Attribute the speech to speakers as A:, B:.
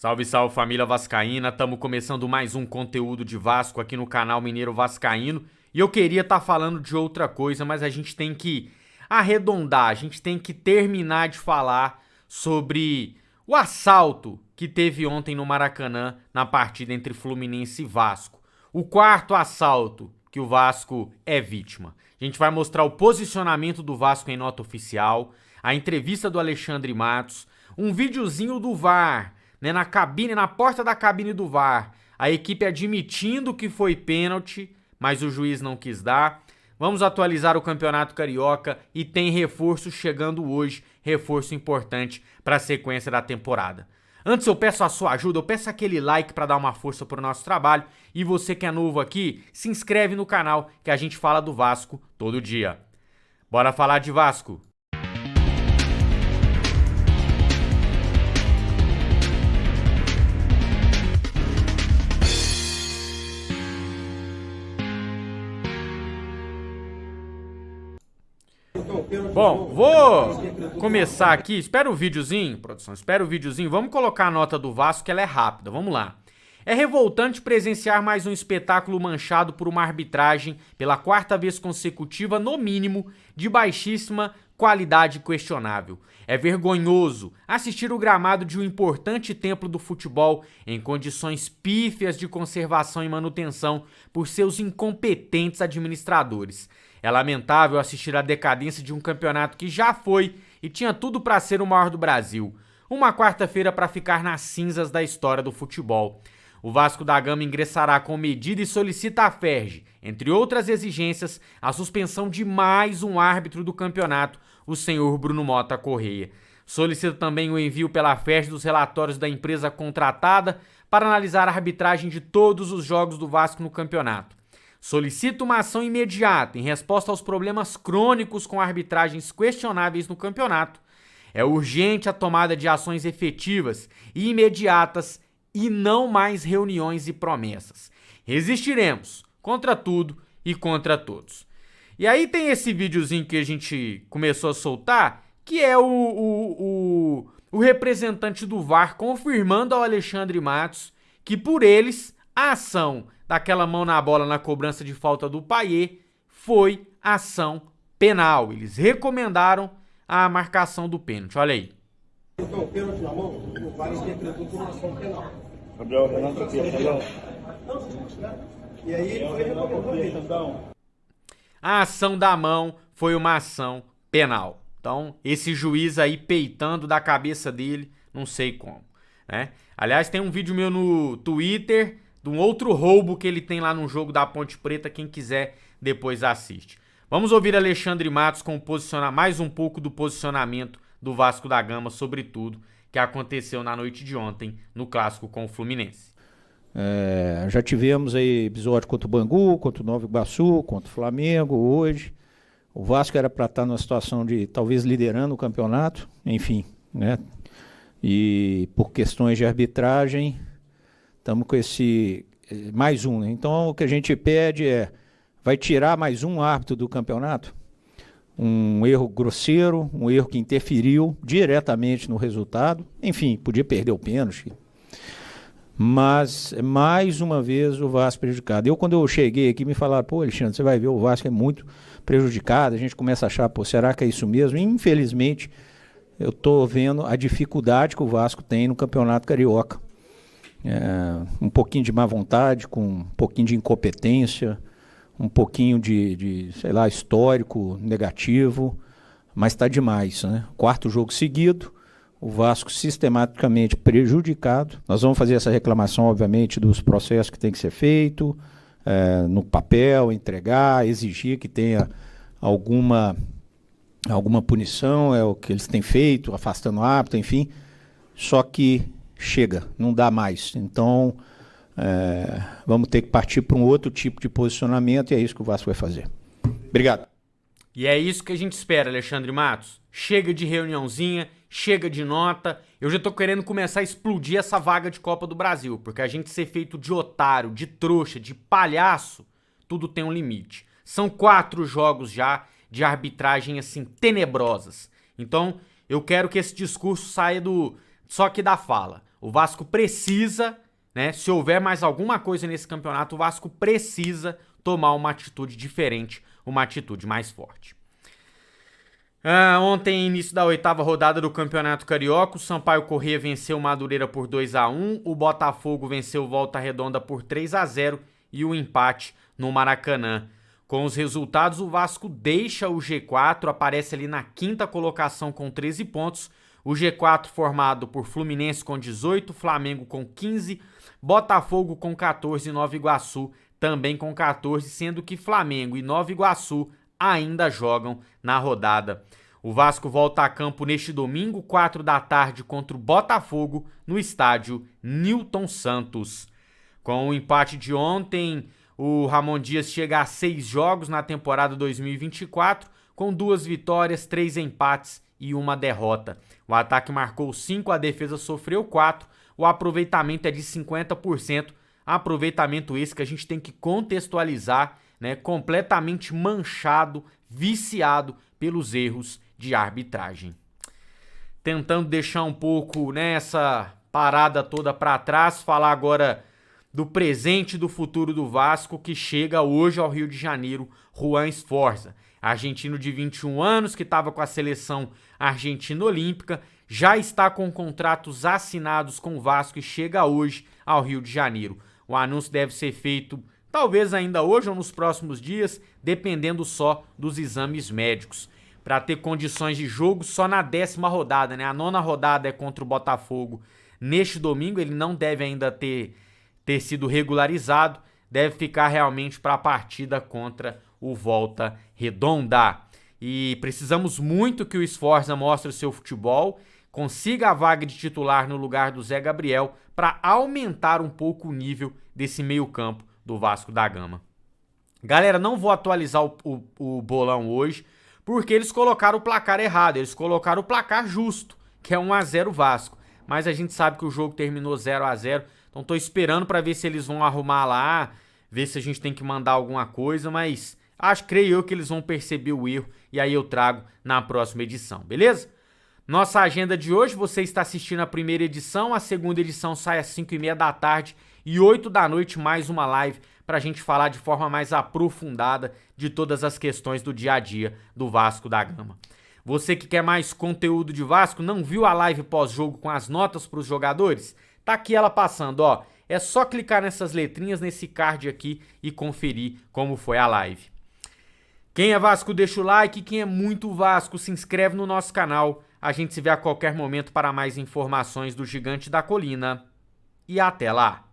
A: Salve, salve família vascaína, estamos começando mais um conteúdo de Vasco aqui no canal Mineiro Vascaíno e eu queria estar falando de outra coisa, mas a gente tem que arredondar, a gente tem que terminar de falar sobre o assalto que teve ontem no Maracanã na partida entre Fluminense e Vasco. O quarto assalto que o Vasco é vítima. A gente vai mostrar o posicionamento do Vasco em nota oficial, a entrevista do Alexandre Matos, um videozinho do VAR, né, na porta da cabine do VAR, a equipe admitindo que foi pênalti, mas o juiz não quis dar. Vamos atualizar o Campeonato Carioca e tem reforço chegando hoje, reforço importante para a sequência da temporada. Antes eu peço a sua ajuda, eu peço aquele like para dar uma força para o nosso trabalho e você que é novo aqui, se inscreve no canal que a gente fala do Vasco todo dia. Bora falar de Vasco! Bom, vou começar aqui, espera o videozinho, produção, espera o videozinho, vamos colocar a nota do Vasco que ela é rápida, vamos lá. É revoltante presenciar mais um espetáculo manchado por uma arbitragem pela quarta vez consecutiva, no mínimo, de baixíssima qualidade questionável. É vergonhoso assistir o gramado de um importante templo do futebol em condições pífias de conservação e manutenção por seus incompetentes administradores. É lamentável assistir a decadência de um campeonato que já foi e tinha tudo para ser o maior do Brasil. Uma quarta-feira para ficar nas cinzas da história do futebol. O Vasco da Gama ingressará com medida e solicita à FERJ, entre outras exigências, a suspensão de mais um árbitro do campeonato, o senhor Bruno Mota Correia. Solicita também o envio pela FERJ dos relatórios da empresa contratada para analisar a arbitragem de todos os jogos do Vasco no campeonato. Solicita uma ação imediata em resposta aos problemas crônicos com arbitragens questionáveis no campeonato. É urgente a tomada de ações efetivas e imediatas e não mais reuniões e promessas. Resistiremos contra tudo e contra todos. E aí tem esse videozinho que a gente começou a soltar, que é o representante do VAR confirmando ao Alexandre Matos que por eles a ação daquela mão na bola na cobrança de falta do Payet foi ação penal. Eles recomendaram a marcação do pênalti. Olha aí.
B: Então, o pênalti na mão, o VAR interpretou como ação penal.
C: Gabriel Renato aqui, entendeu?
B: E aí ele foi recomendado.
A: A ação da mão foi uma ação penal. Então, esse juiz aí peitando da cabeça dele, não sei como, né? Aliás, tem um vídeo meu no Twitter de um outro roubo que ele tem lá no jogo da Ponte Preta, quem quiser depois assiste. Vamos ouvir Alexandre Matos com mais um pouco do posicionamento do Vasco da Gama sobre tudo que aconteceu na noite de ontem no clássico com o Fluminense.
D: Já tivemos aí episódio contra o Bangu, contra o Nova Iguaçu, contra o Flamengo hoje. O Vasco era para estar numa situação de talvez liderando o campeonato, enfim, né? E por questões de arbitragem, estamos com esse mais um, né? Então o que a gente pede vai tirar mais um árbitro do campeonato? Um erro grosseiro, um erro que interferiu diretamente no resultado. Enfim, podia perder o pênalti. Mas, mais uma vez, o Vasco prejudicado. Quando eu cheguei aqui, me falaram, pô, Alexandre, você vai ver, o Vasco é muito prejudicado. A gente começa a achar, pô, será que é isso mesmo? E, infelizmente, eu estou vendo a dificuldade que o Vasco tem no Campeonato Carioca. Um pouquinho de má vontade, com um pouquinho de incompetência, um pouquinho sei lá, histórico negativo, mas está demais, né? Quarto jogo seguido, o Vasco sistematicamente prejudicado. Nós vamos fazer essa reclamação, obviamente, dos processos que tem que ser feito, no papel, entregar, exigir que tenha alguma punição, é o que eles têm feito, afastando o árbitro, enfim. Só que chega, não dá mais. Então, vamos ter que partir para um outro tipo de posicionamento e é isso que o Vasco vai fazer. Obrigado.
A: E é isso que a gente espera, Alexandre Matos. Chega de reuniãozinha, chega de nota. Eu já tô querendo começar a explodir essa vaga de Copa do Brasil, porque a gente ser feito de otário, de trouxa, de palhaço, tudo tem um limite. São 4 jogos já de arbitragem assim tenebrosas. Então, eu quero que esse discurso saia só que dá fala. O Vasco precisa, né? Se houver mais alguma coisa nesse campeonato, o Vasco precisa tomar uma atitude diferente, uma atitude mais forte. Ontem, início da 8ª rodada do Campeonato Carioca, o Sampaio Corrêa venceu o Madureira por 2-1, o Botafogo venceu o Volta Redonda por 3-0 e o empate no Maracanã. Com os resultados, o Vasco deixa o G4, aparece ali na 5ª colocação com 13 pontos, o G4 formado por Fluminense com 18, Flamengo com 15, Botafogo com 14 e Nova Iguaçu também com 14, sendo que Flamengo e Nova Iguaçu ainda jogam na rodada. O Vasco volta a campo neste domingo, 4 da tarde, contra o Botafogo, no estádio Newton Santos. Com o empate de ontem, o Ramon Dias chega a 6 jogos na temporada 2024, com 2 vitórias, 3 empates e 1 derrota. O ataque marcou 5, a defesa sofreu 4, o aproveitamento é de 50%, aproveitamento esse que a gente tem que contextualizar, né, completamente manchado, viciado pelos erros de arbitragem. Tentando deixar um pouco, né, essa parada toda para trás, falar agora do presente e do futuro do Vasco, que chega hoje ao Rio de Janeiro, Juan Sforza, argentino de 21 anos, que estava com a seleção argentina olímpica, já está com contratos assinados com o Vasco e chega hoje ao Rio de Janeiro. O anúncio deve ser feito talvez ainda hoje ou nos próximos dias, dependendo só dos exames médicos. Para ter condições de jogo só na 10ª rodada, né? A 9ª rodada é contra o Botafogo neste domingo, ele não deve ainda ter sido regularizado, deve ficar realmente para a partida contra o Volta Redonda. E precisamos muito que o Sforza mostre o seu futebol, consiga a vaga de titular no lugar do Zé Gabriel para aumentar um pouco o nível desse meio-campo do Vasco da Gama. Galera, não vou atualizar o bolão hoje, porque eles colocaram o placar errado, eles colocaram o placar justo, que é 1-0 Vasco. Mas a gente sabe que o jogo terminou 0-0, então tô esperando para ver se eles vão arrumar lá, ver se a gente tem que mandar alguma coisa, mas creio eu que eles vão perceber o erro e aí eu trago na próxima edição, beleza? Nossa agenda de hoje, você está assistindo a primeira edição, a segunda edição sai às 5h30 da tarde e 8 da noite mais uma live para a gente falar de forma mais aprofundada de todas as questões do dia a dia do Vasco da Gama. Você que quer mais conteúdo de Vasco, não viu a live pós-jogo com as notas para os jogadores? Tá aqui ela passando, ó. É só clicar nessas letrinhas, nesse card aqui e conferir como foi a live. Quem é Vasco, deixa o like. Quem é muito Vasco, se inscreve no nosso canal. A gente se vê a qualquer momento para mais informações do Gigante da Colina. E até lá!